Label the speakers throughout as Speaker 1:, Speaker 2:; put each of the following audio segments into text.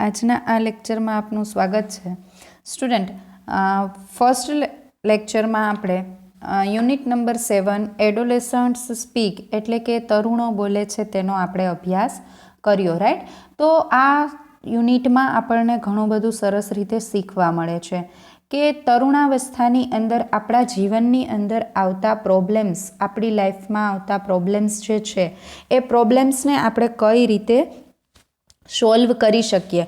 Speaker 1: આજના આ લેક્ચરમાં આપનું સ્વાગત છે સ્ટુડન્ટ। ફર્સ્ટ લેક્ચરમાં આપણે યુનિટ નંબર 7 એડોલેસન્ટ્સ સ્પીક એટલે કે તરુણો બોલે છે તેનો આપણે અભ્યાસ કર્યો, રાઈટ। તો આ યુનિટમાં આપણને ઘણું બધું સરસ રીતે શીખવા મળે છે કે તરુણાવસ્થાની અંદર આપણા જીવનની અંદર આવતા પ્રોબ્લેમ્સ, આપણી લાઈફમાં આવતા પ્રોબ્લેમ્સ જે છે એ પ્રોબ્લેમ્સને આપણે કઈ રીતે સોલ્વ કરી શકીએ।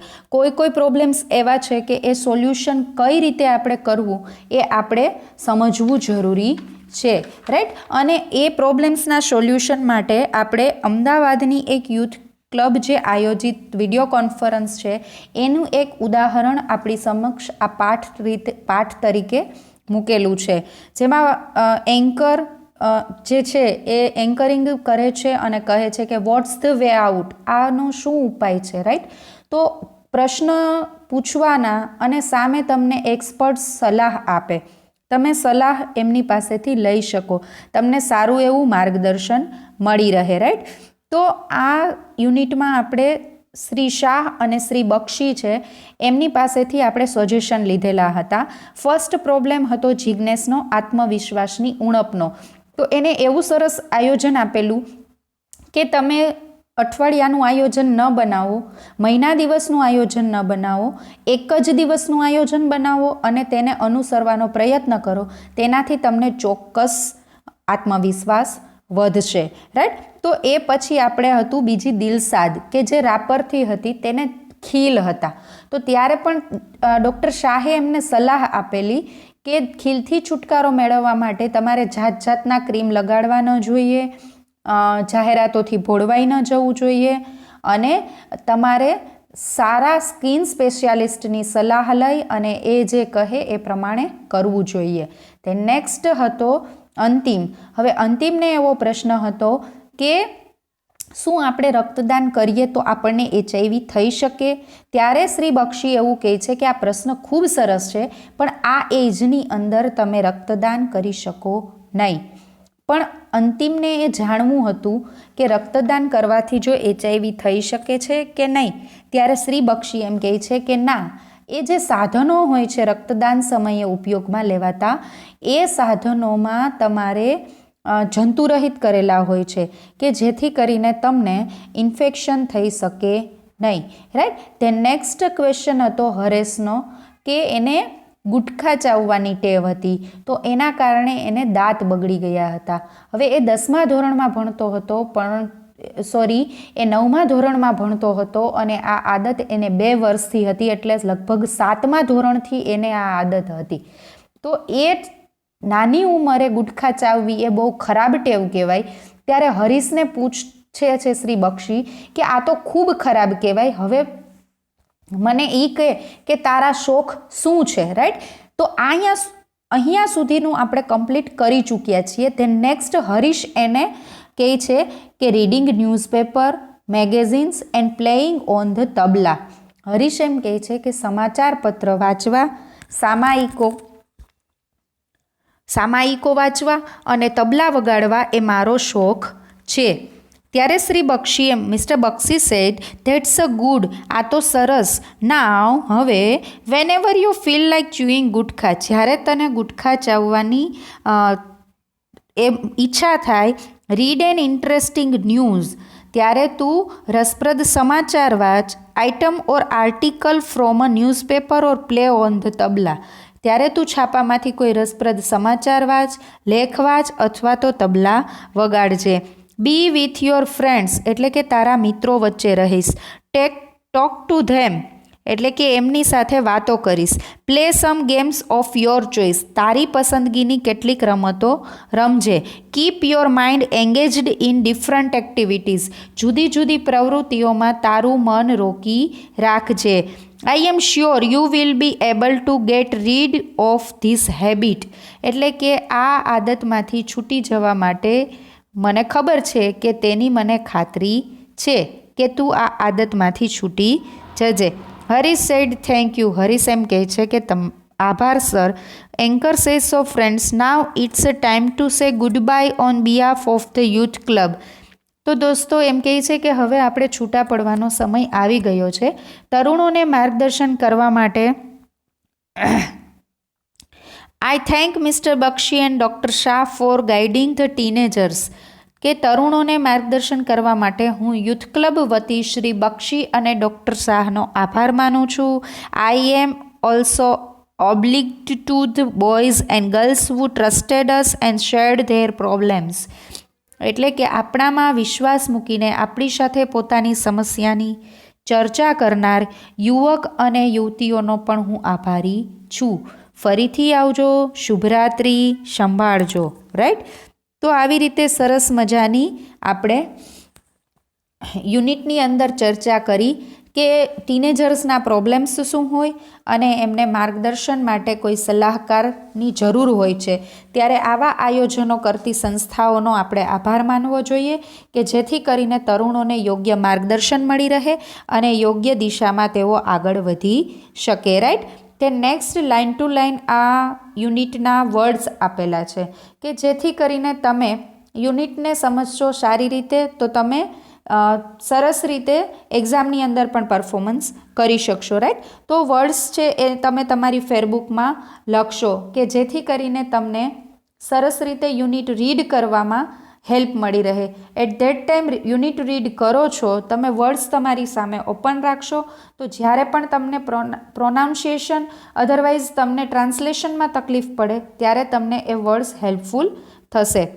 Speaker 1: કોઈ પ્રોબ્લેમ્સ એવા છે કે એ સોલ્યુશન કઈ રીતે આપણે કરવું એ આપણે સમજવું જરૂરી છે, રાઈટ। અને એ પ્રોબ્લેમ્સના સોલ્યુશન માટે આપણે અમદાવાદની એક યુથ ક્લબ જે આયોજિત વિડીયો કોન્ફરન્સ છે એનું એક ઉદાહરણ આપણી સમક્ષ આ પાઠ તરીકે મૂકેલું છે, જેમાં એન્કર જે છે એ એન્કરિંગ કરે છે અને કહે છે કે વોટ્સ ધ વે આઉટ, આનો શું ઉપાય છે, રાઈટ। તો પ્રશ્ન પૂછવાના અને સામે તમને એક્સપર્ટ સલાહ આપે, તમે સલાહ એમની પાસેથી લઈ શકો, તમને સારું એવું માર્ગદર્શન મળી રહે, રાઈટ। તો આ યુનિટમાં આપણે શ્રી શાહ અને શ્રી બક્ષી છે એમની પાસેથી આપણે સજેશન લીધેલા હતા। ફર્સ્ટ પ્રોબ્લેમ હતો જિજ્ઞેસનો, આત્મવિશ્વાસની ઉણપનો। તો એને એવું સરસ આયોજન આપેલું કે તમે અઠવાડિયાનું આયોજન ન બનાવો, મહિના દિવસનું આયોજન ન બનાવો, એક જ દિવસનું આયોજન બનાવો અને તેને અનુસરવાનો પ્રયત્ન કરો, તેનાથી તમને ચોક્કસ આત્મવિશ્વાસ વધશે, રાઈટ। તો એ પછી આપણે હતું બીજી દિલસાદ કે જે રાપરથી હતી, તેને ખીલ હતા। તો ત્યારે પણ ડૉક્ટર શાહે એમને સલાહ આપેલી કે ખીલથી છુટકારો મેળવવા માટે તમારે જાતના ક્રીમ લગાડવા ન જોઈએ, જાહેરાતોથી ભોળવાઈ ન જવું જોઈએ અને તમારે સારા સ્કિન સ્પેશિયાલિસ્ટની સલાહ લઈ અને એ જે કહે એ પ્રમાણે કરવું જોઈએ। તે નેક્સ્ટ હતો અંતિમ। હવે અંતિમને એવો પ્રશ્ન હતો કે શું આપણે રક્તદાન કરીએ તો આપણને HIV થઈ શકે? ત્યારે શ્રી બક્ષી એવું કહે છે કે આ પ્રશ્ન ખૂબ સરસ છે, પણ આ એજની અંદર તમે રક્તદાન કરી શકો નહીં। પણ અંતિમને એ જાણવું હતું કે રક્તદાન કરવાથી જો HIV થઈ શકે છે કે નહીં, ત્યારે શ્રી બક્ષી એમ કહે છે કે ના, એ જે સાધનો હોય છે રક્તદાન સમયે ઉપયોગમાં લેવાતા, એ સાધનોમાં તમારે જંતુરહિત કરેલા હોય છે કે જેથી કરીને તમને ઇન્ફેક્શન થઈ શકે નહીં, રાઈટ। તે નેક્સ્ટ ક્વેશ્ચન હતો હરેશનો કે એને ગુટખા ચાવવાની ટેવ હતી, તો એના કારણે એને દાંત બગડી ગયા હતા। હવે એ 10મા ધોરણમાં ભણતો હતો, પણ એ 9મા ધોરણમાં ભણતો હતો અને આ આદત એને 2 વર્ષથી હતી, એટલે લગભગ 7મા ધોરણથી એને આ આદત હતી। તો એ નાની ઉંમરે ગુટખા ચાવવી એ બહુ ખરાબ ટેવ કહેવાય। ત્યારે હરીશને પૂછે છે શ્રી બક્ષી કે આ તો ખૂબ ખરાબ કહેવાય, હવે મને એ કહે કે તારા શોખ શું છે, રાઈટ। તો અહીંયા સુધીનું આપણે કમ્પ્લીટ કરી ચૂક્યા છીએ। તે નેક્સ્ટ હરીશ એને કહે છે કે reading newspaper, magazines and playing on the tabla. Harish એમ કહે છે કે સમાચાર પત્ર વાંચવા, સામાયિકો વાંચવા અને તબલા વગાડવા એ મારો શોખ છે। ત્યારે શ્રી બક્ષીએ mister Bakshi said that's a good, આ તો સરસ। નાવ હવે whenever you feel like chewing gutkha, જ્યારે તને ગુટખા ચાવવાની એ ઈચ્છા થાય, રીડ એન ઇન્ટરેસ્ટિંગ ન્યૂઝ, ત્યારે તું રસપ્રદ સમાચાર વાંચ, item or article from a newspaper or play on the tabla, ત્યારે તું છાપામાંથી કોઈ રસપ્રદ સમાચાર વાંચ, લેખ વાંચ અથવા તો તબલા વગાડજે। બી વિથ યોર ફ્રેન્ડ્સ એટલે કે તારા મિત્રો વચ્ચે રહીશ, ટોક ટુ ધેમ એટલે કે એમની સાથે વાતો કરીશ, play some games of your choice, તારી પસંદગીની કેટલીક રમતો રમજે, keep your mind engaged in different activities, જુદી જુદી પ્રવૃત્તિઓમાં તારું મન રોકી રાખજે। I am sure you will be able to get rid of this habit એટલે કે આ આદતમાંથી છૂટી જવા માટે મને ખબર છે કે તેની મને ખાતરી છે કે તું આ આદતમાંથી છૂટી જજે। Harish said thank you, Harish એમ કહે છે કે આભાર sir. Anchor says so friends now it's a time to say goodbye on behalf of the youth club, તો દોસ્તો એમ કહે છે કે હવે આપણે છૂટા પડવાનો સમય આવી ગયો છે. તરુણોને માર્ગદર્શન કરવા માટે I thank Mr. Bakshi and Dr. Shah for guiding the teenagers. કે તરુણોને માર્ગદર્શન કરવા માટે હું યુથ ક્લબ વતી શ્રી બક્ષી અને ડૉક્ટર શાહનો આભાર માનું છું. I am also obliged to the boys and girls who trusted us and shared their problems. એટલે કે આપણામાં વિશ્વાસ મૂકીને આપણી સાથે પોતાની સમસ્યાની ચર્ચા કરનાર યુવક અને યુવતીઓનો પણ હું આભારી છું. ફરીથી આવજો, શુભરાત્રિ, સંભાળજો. રાઈટ. તો આવી રીતે સરસ મજાની આપણે યુનિટની અંદર ચર્ચા કરી કે ટીનેજર્સના પ્રોબ્લેમ્સ શું હોય અને એમને માર્ગદર્શન માટે કોઈ સલાહકારની જરૂર હોય છે ત્યારે આવા આયોજનો કરતી સંસ્થાઓનો આપણે આભાર માનવો જોઈએ કે જેથી કરીને તરુણોને યોગ્ય માર્ગદર્શન મળી રહે અને યોગ્ય દિશામાં તેઓ આગળ વધી શકે. રાઈટ. તે નેક્સ્ટ લાઇન ટુ લાઇન આ યુનિટના વર્ડ્સ આપેલા છે કે જેથી કરીને તમે યુનિટને સમજશો સારી રીતે તો તમે સરસ રીતે એક્ઝામની અંદર પણ પરફોર્મન્સ કરી શકશો. રાઈટ. તો વર્ડ્સ છે એ તમે તમારી ફેરબુકમાં લખશો કે જેથી કરીને તમને સરસ રીતે યુનિટ રીડ કરવામાં હેલ્પ મળી રહે. At that time unit read કરો છો તમે વર્ડ્સ તમારી સામે ઓપન રાખશો તો જ્યારે પણ તમને પ્રોનાઉન્સિએશન અધરવાઇઝ તમને ટ્રાન્સલેશનમાં તકલીફ પડે ત્યારે તમને એ વર્ડ્સ હેલ્પફુલ થશે.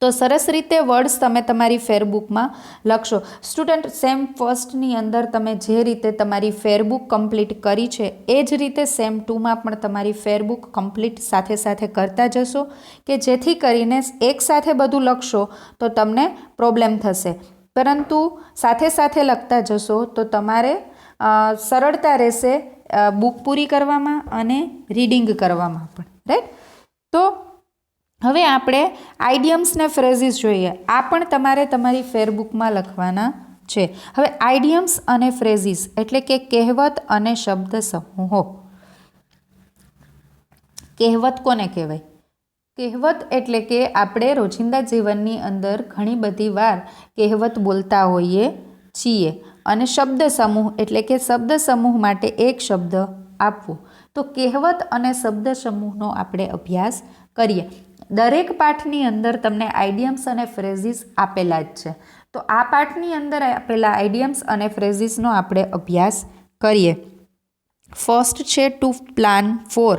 Speaker 1: તો સરસ રીતે વર્ડ્સ તમે તમારી ફેરબુકમાં લખશો. સ્ટુડન્ટ સેમ ફર્સ્ટની અંદર તમે જે રીતે તમારી ફેરબુક કમ્પ્લીટ કરી છે એ જ રીતે સેમ ટુમાં પણ તમારી ફેરબુક કમ્પ્લીટ સાથે સાથે કરતા જશો કે જેથી કરીને એકસાથે બધું લખશો તો તમને પ્રોબ્લેમ થશે, પરંતુ સાથે સાથે લખતા જશો તો તમારે સરળતા રહેશે બુક પૂરી કરવામાં અને રીડિંગ કરવામાં પણ. રાઈટ. તો હવે આપણે આઈડિયમ્સ ને ફ્રેઝિસ જોઈએ. આ પણ તમારે તમારી ફેરબુકમાં લખવાના છે. હવે આઈડિયમ્સ અને ફ્રેઝિસ એટલે કે કહેવત અને શબ્દ સમૂહો. કહેવત કોને કહેવાય? કહેવત એટલે કે આપણે રોજિંદા જીવનની અંદર ઘણી બધી વાર કહેવત બોલતા હોઈએ છીએ. અને શબ્દ સમૂહ એટલે કે શબ્દ સમૂહ માટે એક શબ્દ આપવો. તો કહેવત અને શબ્દ સમૂહનો આપણે અભ્યાસ કરીએ. દરેક પાઠની અંદર તમને આઈડિયમ્સ અને ફ્રેઝિસ આપેલા જ છે. તો આ પાઠની અંદર આપેલા આઈડિયમ્સ અને ફ્રેઝિસનો આપણે અભ્યાસ કરીએ. ફર્સ્ટ છે ટુ પ્લાન ફોર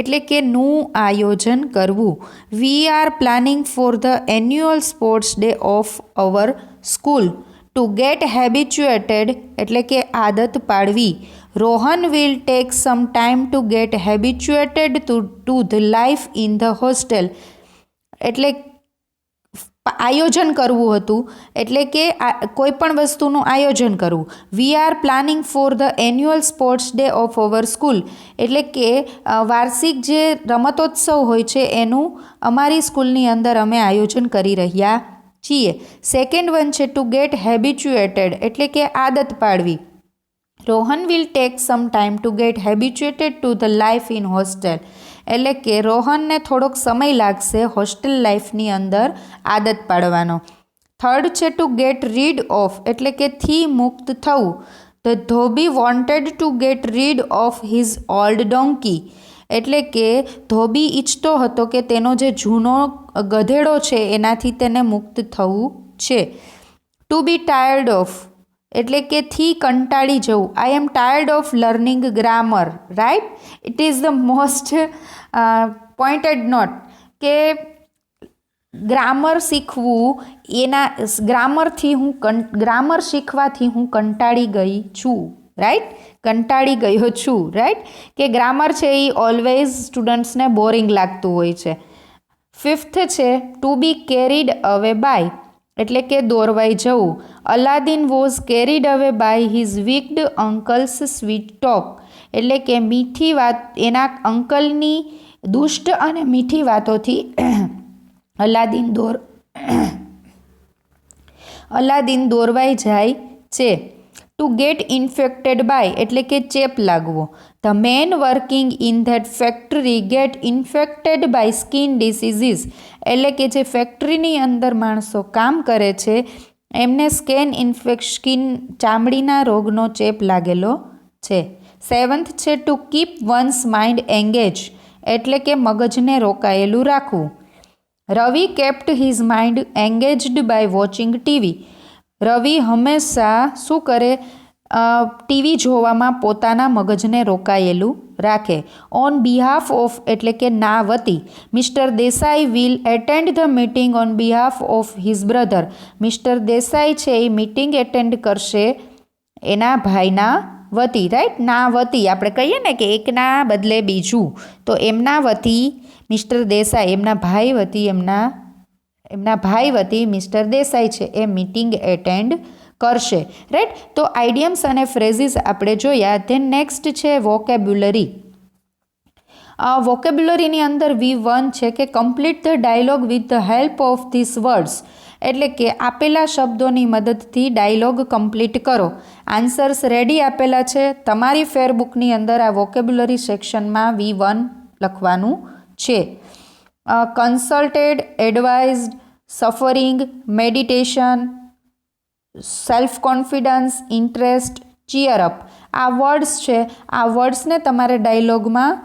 Speaker 1: એટલે કે નું આયોજન કરવું. We are planning for the annual sports day of our school. To get habituated એટલે કે આદત પાડવી. Rohan will take some time to get habituated to the life in the hostel. એટલે આયોજન કરવું હતું એટલે કે કોઈ પણ વસ્તુનું આયોજન કરવું. We are planning for the annual sports day of our school એટલે કે વાર્ષિક જે રમતોત્સવ હોય છે એનું અમારી સ્કૂલની અંદર અમે આયોજન કરી રહ્યા છીએ. સેકન્ડ વન છે ટુ ગેટ હેબિચ્યુએટેડ એટલે કે આદત પાડવી. Rohan will take some time to get habituated to the life in hostel એટલે કે રોહનને થોડોક સમય લાગશે હોસ્ટેલ લાઈફની અંદર આદત પાડવાનો. થર્ડ છે ટુ ગેટ રીડ ઓફ એટલે કે થી મુક્ત થવું. The dhobi wanted to get rid of his old donkey એટલે કે ધોબી ઈચ્છતો હતો કે તેનો જે જૂનો ગધેડો છે એનાથી તેને મુક્ત થવું છે. ટુ બી ટાયર્ડ ઓફ એટલે કે થી કંટાળી જવું. I am tired of learning grammar. Right. It is the most pointed note કે ગ્રામર શીખવું ગ્રામર શીખવાથી હું કંટાળી ગઈ છું. રાઈટ. કંટાળી ગયો છું. રાઈટ. કે ગ્રામર છે એ ઓલવેઝ સ્ટુડન્ટ્સને બોરિંગ લાગતું હોય છે. ફિફ્થ છે to be carried away by એટલે કે દોરવાઈ જવું. Aladdin was carried away by his wicked uncle's sweet talk એટલે કે મીઠી વાત એના અંકલની દુષ્ટ અને મીઠી વાતોથી અલાદીન દોરવાઈ જાય છે. ટુ ગેટ ઇન્ફેક્ટેડ બાય એટલે કે ચેપ લાગવો. The man working in that factory get infected by skin diseases એટલે કે જે ફેક્ટરીની અંદર માણસો કામ કરે છે એમને સ્કિન ચામડીના રોગનો ચેપ લાગેલો છે. 7th છે to keep one's mind engage એટલે કે મગજને રોકાયેલું રાખવું. Ravi kept his mind engaged by watching TV. Ravi હંમેશા શું કરે? ટીવી જોવામાં પોતાના મગજને રોકાયેલું રાખે. ઓન બિહાફ ઓફ એટલે કે ના વતી. Mister Desai will attend the meeting on behalf of his brother. Mister Desai છે એ મીટિંગ એટેન્ડ કરશે એના ભાઈના વતી. રાઈટ, ના વતી આપણે કહીએ ને કે એકના બદલે બીજું, તો એમના વતી મિસ્ટર દેસાઈ, એમના ભાઈ વતી એમના ભાઈ વતી મિસ્ટર દેસાઈ છે એ મીટિંગ એટેન્ડ કરશે. રાઈટ, તો આઇડિયમ્સ અને ફ્રેઝિસ આપણે જોયા. ધેન નેક્સ્ટ છે વોકેબ્યુલરી. વોકેબ્યુલરીની અંદર V1 છે કે complete the dialogue with the help of this words એટલે કે આપેલા શબ્દોની મદદથી ડાયલોગ કમ્પ્લીટ કરો. આન્સર્સ રેડી આપેલા છે. તમારી ફેરબુકની અંદર આ વોકેબ્યુલરી સેક્શનમાં V1 લખવાનું છે. Consulted, advised, suffering, meditation, self confidence, interest, cheer up આ વર્ડ્સ છે. આ વર્ડ્સને તમારે ડાયલોગમાં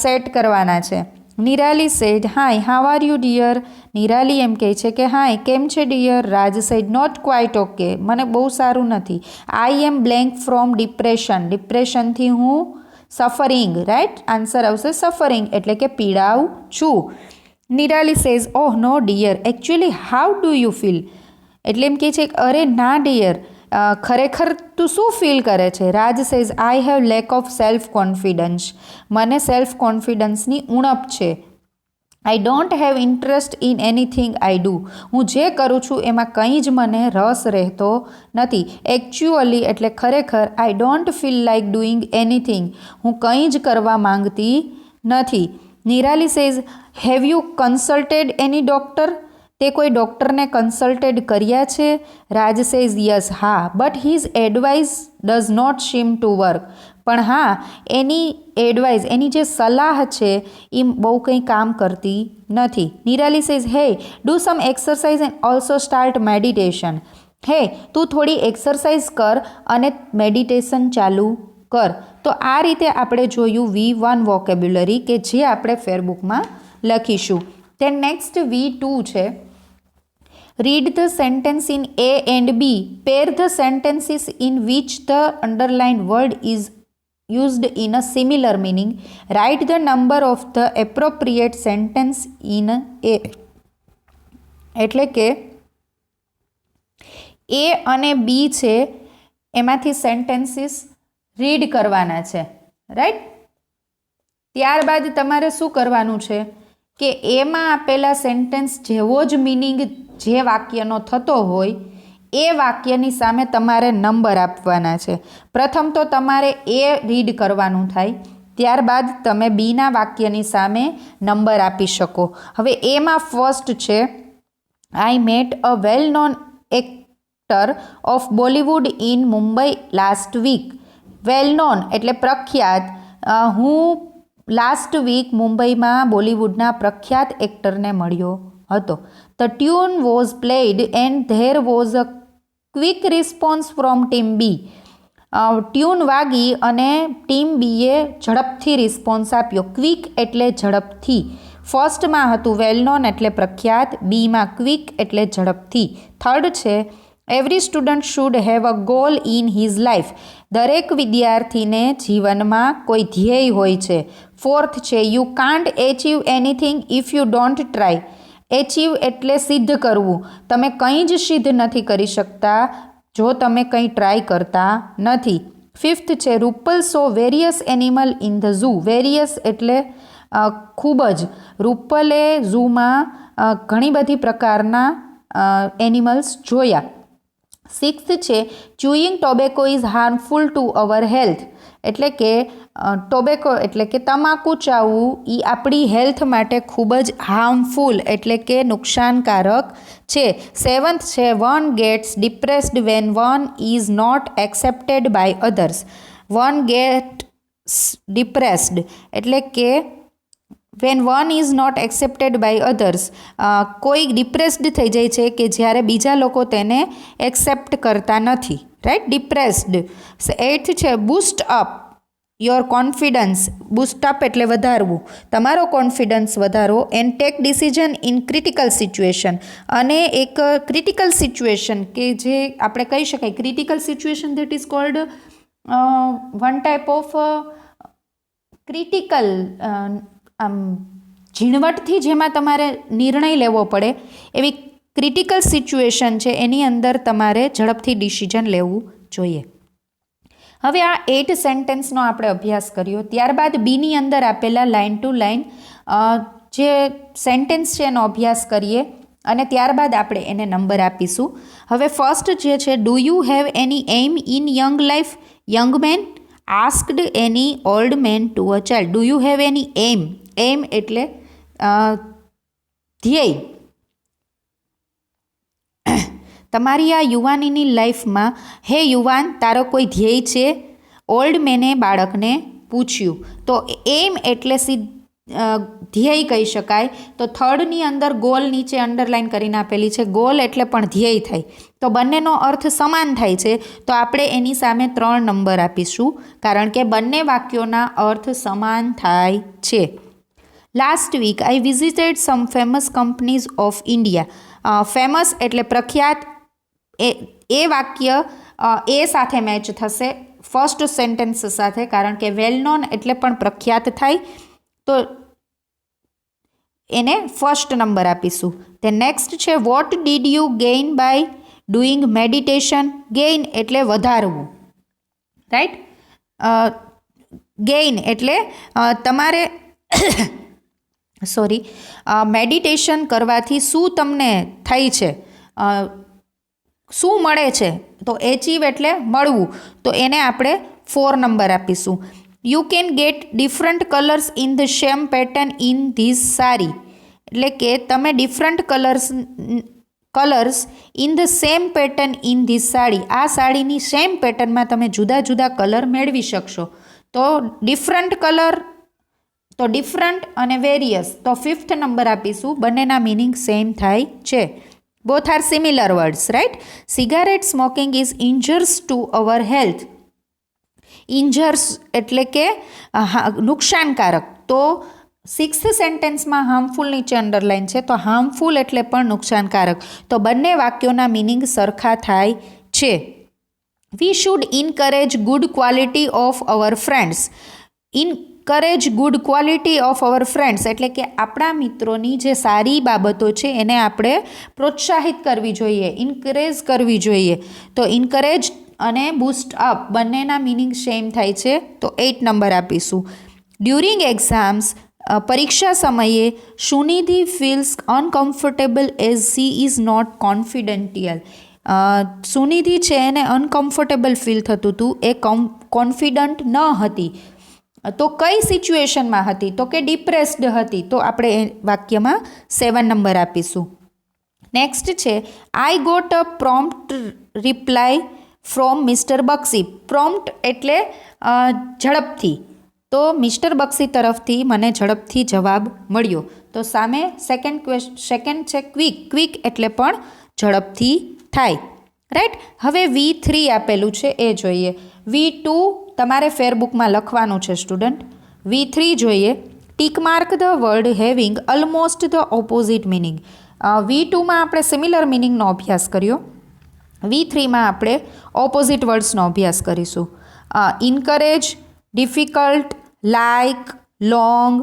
Speaker 1: સેટ કરવાના છે. Nirali said hi how are you dear. Nirali એમ કહે છે કે હાય કેમ છે dear. Raj said not quite okay મને બહુ સારું નથી. I am blank from depression. ડિપ્રેશનથી હું સફરિંગ. રાઈટ, આન્સર આવશે સફરિંગ એટલે કે પીડાઉં છું. Nirali says oh no dear actually how do you feel એટલે એમ કહે છે અરે ના ડિયર ખરેખર તું શું ફીલ કરે છે. Raj says I have lack of self confidence. મને સેલ્ફ કોન્ફિડન્સની ઉણપ છે. I don't have interest in anything I do. હું જે કરું છું એમાં કંઈ જ મને રસ રહેતો નથી. એકચ્યુઅલી એટલે ખરેખર I don't feel like doing anything. હું કંઈ જ કરવા માંગતી નથી. Nirali says have you consulted any doctor. તે કોઈ ડૉક્ટરને કન્સલ્ટેડ કર્યા છે. રાજ સેઝ યસ હા but his advice does not seem to work. પણ હા એની એડવાઇસ એની જે સલાહ છે એ બહુ કંઈ કામ કરતી નથી. નિરાલી સેઝ હે do sum exercise and also start meditation. હે તું થોડી એક્સરસાઇઝ કર અને મેડિટેશન ચાલુ કર. તો આ રીતે આપણે જોયું V1 વોકેબ્યુલરી કે જે આપણે ફેરબુકમાં લખીશું. then next V2 છે read the sentence in A and B. Pair the sentences in which the underlined word is used in a similar meaning. Write the number of the appropriate sentence in A. એટલે કે A અને B છે એમાંથી sentences read કરવાના છે. Right, ત્યારબાદ તમારે શું કરવાનું છે કે એમાં આપેલા સેન્ટેન્સ જેવો જ મિનિંગ જે વાક્યનો થતો હોય એ વાક્યની સામે તમારે નંબર આપવાના છે. પ્રથમ તો તમારે એ રીડ કરવાનું થાય, ત્યારબાદ તમે બીના વાક્યની સામે નંબર આપી શકો. હવે એમાં ફર્સ્ટ છે I met a well known actor of Bollywood in Mumbai last week. Well known એટલે પ્રખ્યાત. હું લાસ્ટ વીક મુંબઈમાં બોલિવૂડના પ્રખ્યાત એક્ટરને મળ્યો હતો. The tune was played and there was a quick response from team B. Tune વાગી અને ટીમ બીએ ઝડપથી રિસ્પોન્સ આપ્યો. ક્વિક એટલે ઝડપથી. ફર્સ્ટમાં હતું વેલ નોન એટલે પ્રખ્યાત, બીમાં ક્વિક એટલે ઝડપથી. થર્ડ છે every student should have a goal in his life. દરેક વિદ્યાર્થીને જીવનમાં કોઈ ધ્યેય હોય છે. ફોર્થ છે you can't achieve anything if you don't try. Achieve એટલે સિદ્ધ કરવું. તમે કંઈ જ સિદ્ધ નથી કરી શકતા જો તમે કંઈ ટ્રાય કરતા નથી. ફિફ્થ છે Rupal saw various animal in the zoo. Various એટલે ખૂબ જ. રૂપલે ઝૂમાં ઘણી બધી પ્રકારના એનિમલ્સ જોયા. સિક્સ્થ છે chewing tobacco is harmful two our health, એટલે કે ટોબેકો એટલે કે તમાકુ ચાવવું એ આપણી હેલ્થ માટે ખૂબ જ હાર્મફુલ એટલે કે નુકસાનકારક છે. સેવન્થ છે one gets depressed when one is not accepted by others. One gets depressed એટલે કે when one is not accepted by others, કોઈ ડિપ્રેસ્ડ થઈ જાય છે કે જ્યારે બીજા લોકો તેને એક્સેપ્ટ કરતા નથી, રાઈટ, ડિપ્રેસ્ડ. એઇથ છે boost up your confidence. Boost up એટલે વધારવું, તમારો કોન્ફિડન્સ વધારો. And take decision in critical situation, અને એક ક્રિટિકલ સિચ્યુએશન કે જે આપણે કહી શકાય critical situation that is called one type of critical, આમ ઝીણવટથી જેમાં તમારે નિર્ણય લેવો પડે એવી ક્રિટિકલ સિચ્યુએશન છે, એની અંદર તમારે ઝડપથી ડિસિઝન લેવું જોઈએ. હવે આ 8 સેન્ટેન્સનો આપણે અભ્યાસ કર્યો. ત્યારબાદ બીની અંદર આપેલા લાઇન ટુ લાઇન જે સેન્ટેન્સ છે એનો અભ્યાસ કરીએ અને ત્યારબાદ આપણે એને નંબર આપીશું. હવે ફર્સ્ટ જે છે do you have any aim in young life? Young man asked any old man to a child. Do you have any aim? Aim એટલે ધ્યેય. તમારી આ યુવાનીની લાઈફમાં હે યુવાન તારો કોઈ ધ્યેય છે? ઓલ્ડ મેને બાળકને પૂછ્યું. તો એમ એટલે ધ્યેય કહી શકાય. તો થર્ડની અંદર ગોલ નીચે અંડરલાઇન કરીને આપેલી છે. ગોલ એટલે પણ ધ્યેય થાય, તો બંનેનો અર્થ સમાન થાય છે. તો આપણે એની સામે 3 નંબર આપીશું કારણ કે બંને વાક્યોના અર્થ સમાન થાય છે. Last week I visited some famous companies of India. Famous એટલે પ્રખ્યાત, એ વાક્ય એ સાથે મેચ થશે ફર્સ્ટ સેન્ટેન્સ સાથે, કારણ કે વેલ નોન એટલે પણ પ્રખ્યાત થાય, તો એને ફર્સ્ટ નંબર આપીશું. તે નેક્સ્ટ છે what did you gain by doing meditation? Gain એટલે વધારવું, રાઈટ. ગેઇન એટલે તમારે મેડિટેશન કરવાથી શું તમને થાય છે, શું મળે છે? તો એચીવ એટલે મળવું, તો એને આપણે 4 નંબર આપીશું. You can get different colours in the same pattern in this sari, એટલે કે તમે different colours in the same pattern in this sari, આ સાડીની સેમ પેટર્નમાં તમે જુદા જુદા કલર મેળવી શકશો. તો ડિફરન્ટ કલર, તો ડિફરન્ટ અને વેરિયસ, તો 5th નંબર આપીશું. બંનેના મિનિંગ સેમ થાય છે. Both are similar words, right. Cigarette smoking is injurious to our health. Injurious એટલે કે નુકસાનકારક. તો 6th સેન્ટેન્સમાં હાર્મફુલ નીચે અંડરલાઇન છે, તો હાર્મફુલ એટલે પણ નુકસાનકારક. તો બંને વાક્યોના મિનિંગ સરખા થાય છે. We should encourage good quality of our friends. Encourage good quality of our friends એટલે કે આપણા મિત્રોની જે સારી બાબતો છે એને આપણે પ્રોત્સાહિત કરવી જોઈએ, ઇન્કરેજ કરવી જોઈએ. તો ઇન્કરેજ અને બૂસ્ટ અપ બંનેના મિનિંગ સેમ થાય છે, તો 8 નંબર આપીશું. ડ્યુરિંગ એક્ઝામ્સ, પરીક્ષા સમયે Sunidhi feels uncomfortable as she is not confidential. Sunidhi છે એને અનકમ્ફર્ટેબલ ફીલ થતું હતું, એ કોન્ફિડન્ટ ન હતી. તો કઈ સિચ્યુએશનમાં હતી? તો કે ડિપ્રેસ્ડ હતી, તો આપણે એ વાક્યમાં 7 નંબર આપીશું. નેક્સ્ટ છે I got a prompt reply from mister Bakshi. Prompt એટલે ઝડપથી, તો મિસ્ટર બક્ષી તરફથી મને ઝડપથી જવાબ મળ્યો. તો સામે સેકન્ડ છે ક્વિક. ક્વિક એટલે પણ ઝડપથી થાય, રાઈટ. હવે V3 આપેલું છે એ જોઈએ. V2 તમારે ફેરબુકમાં લખવાનું છે સ્ટુડન્ટ. V3 જોઈએ. Tick mark the word having almost the opposite meaning. V2માં આપણે સિમિલર મિનિંગનો અભ્યાસ કર્યો. V3માં આપણે ઓપોઝિટ વર્ડ્સનો અભ્યાસ કરીશું. Encourage, difficult, like, long,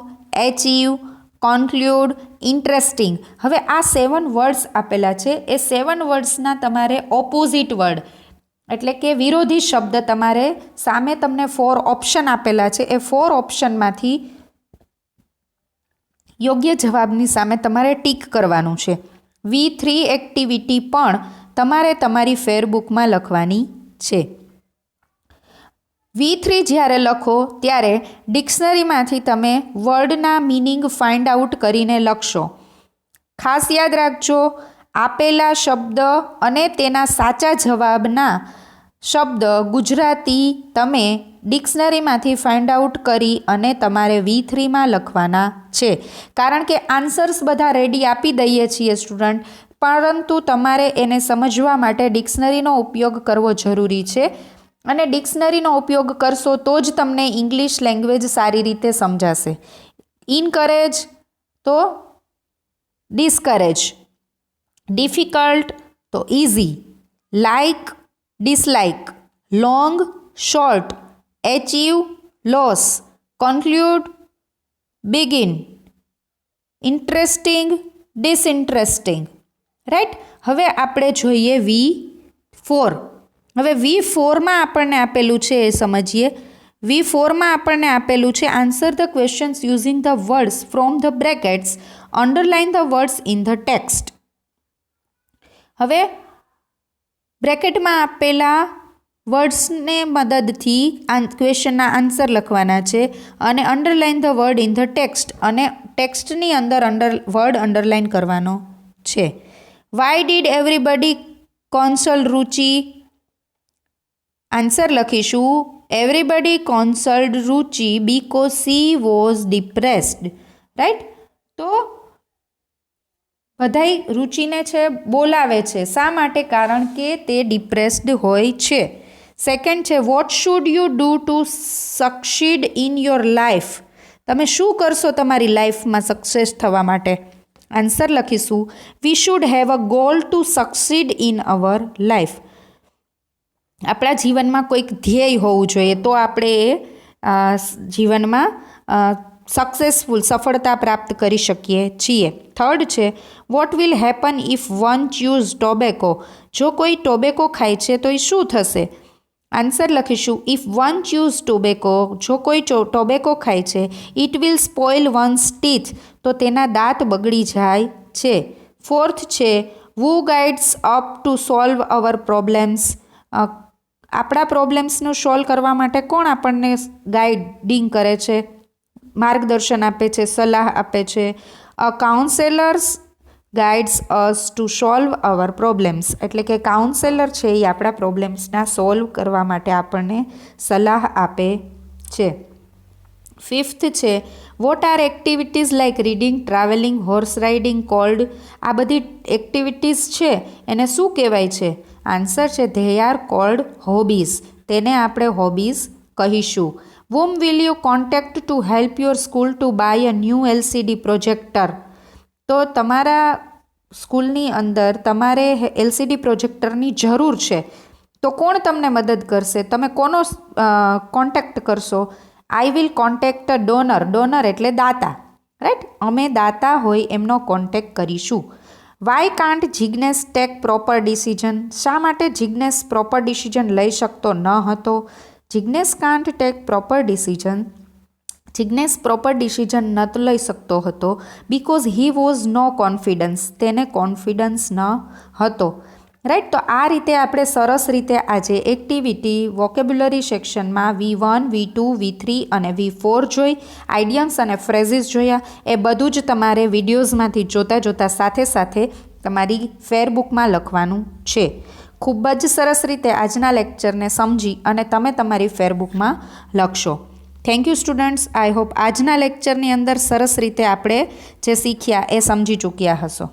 Speaker 1: achieve, conclude, interesting. હવે આ 7 વર્ડ્સ આપેલા છે, એ 7 વર્ડ્સના તમારે ઓપોઝિટ વર્ડ એટલે કે વિરોધી શબ્દ તમારે સામે તમને 4 ઓપ્શન આપેલા છે, એ 4 ઓપ્શનમાંથી યોગ્ય જવાબની સામે તમારે ટીક કરવાનું છે. V3 એક્ટિવિટી પણ તમારે તમારી ફેરબુકમાં લખવાની છે. V3 જ્યારે લખો ત્યારે ડિક્શનરીમાંથી તમે વર્ડના મિનિંગ ફાઇન્ડ આઉટ કરીને લખશો. ખાસ યાદ રાખજો, આપેલા શબ્દ અને તેના સાચા જવાબના શબ્દ ગુજરાતી તમે ડિક્શનરીમાંથી ફાઇન્ડ આઉટ કરી અને તમારે V3માં લખવાના છે. કારણ કે આન્સર્સ બધા રેડી આપી દઈએ છીએ સ્ટુડન્ટ, પરંતુ તમારે એને સમજવા માટે ડિક્શનરીનો ઉપયોગ કરવો જરૂરી છે અને ડિક્શનરીનો ઉપયોગ કરશો તો જ તમને ઇંગ્લિશ લેંગ્વેજ સારી રીતે સમજાશે. ઇનકરેજ તો ડિસ્કરેજ, ડિફિકલ્ટ તો easy, like dislike, long short, achieve loss, conclude begin, interesting disinteresting. Right. હવે આપણે જોઈએ V4. હવે V4માં આપણને આપેલું છે એ સમજીએ. V4માં આપણને આપેલું છે answer the questions using the words from the brackets, underline the words in the text. હવે બ્રેકેટમાં આપેલા વર્ડ્સને મદદથી ક્વેશ્ચનના આન્સર લખવાના છે અને underline the word in the text, અને ટેક્સ્ટની અંદર વર્ડ અંડરલાઇન કરવાનો છે. Why did everybody console Ruchi? Answer લખીશું everybody consoled Ruchi because she was depressed. Right. તો બધાય રુચિને છે બોલાવે છે. શા માટે? કારણ કે તે ડિપ્રેસ્ડ હોય છે. સેકન્ડ છે what should you do to succeed in your life? તમે શું કરશો તમારી લાઈફમાં સક્સેસ થવા માટે? આન્સર લખીશું we should have a goal to succeed in our life. આપણા જીવનમાં કોઈક ધ્યેય હોવું જોઈએ તો આપણે એ જીવનમાં સફળતા પ્રાપ્ત કરી શકીએ છીએ. થર્ડ છે what will happen if one choose tobacco? જો કોઈ ટોબેકો ખાય છે તો એ શું થશે? આન્સર લખીશું ઇફ વન ચૂઝ ટોબેકો, જો કોઈ ટોબેકો ખાય છે, it will spoil one's teeth, તો તેના દાંત બગડી જાય છે. ફોર્થ છે who guides up to solve our problems? આપણા પ્રોબ્લેમ્સનું સોલ્વ કરવા માટે કોણ આપણને ગાઈડિંગ કરે છે, માર્ગદર્શન આપે છે, સલાહ આપે છે? A counsellors guides us to solve our problems. એટલે કે કાઉન્સેલર છે એ આપણા પ્રોબ્લેમ્સના સોલ્વ કરવા માટે આપણને સલાહ આપે છે. ફિફ્થ છે what are activities like reading, travelling, horse riding cold? આ બધી એક્ટિવિટીઝ છે એને શું કહેવાય છે? આન્સર છે ધે આર કોલ્ડ હોબીઝ. તેને આપણે હોબીઝ કહીશું. Whom will you contact to help your school to buy a new LCD projector? તો તમારા સ્કૂલની અંદર તમારે LCD પ્રોજેક્ટરની જરૂર છે, તો કોણ તમને મદદ કરશે? તમે કોનો કોન્ટેક્ટ કરશો? I will contact a donor. Donor એટલે દાતા. રાઈટ. અમે દાતા હોય એમનો કોન્ટેક્ટ કરીશું. Why can't Jignesh take proper decision? શા માટે જિગ્નેશ પ્રોપર ડિસિઝન લઈ શકતો ન હતો? Jignesh can't take proper decision, Jignesh proper decision નહોતો લઈ શકતો હતો because he was no confidence. તેને કોન્ફિડન્સ ન હતો. રાઈટ. તો આ રીતે આપણે સરસ રીતે આજે એક્ટિવિટી વોકેબ્યુલરી સેક્શનમાં V1, V2, V3 અને V4 જોઈ, આઇડિયમ્સ અને ફ્રેઝિસ જોયા. એ બધું જ તમારે વિડીયોઝમાંથી જોતાં સાથે સાથે તમારી ફેરબુકમાં લખવાનું છે. ખૂબ જ સરસ રીતે આજના લેક્ચરને સમજી અને તમે તમારી ફેરબુકમાં લખશો. Thank you students. I hope આજના લેક્ચરની અંદર સરસ રીતે આપણે જે શીખ્યા એ સમજી ચૂક્યા હશો.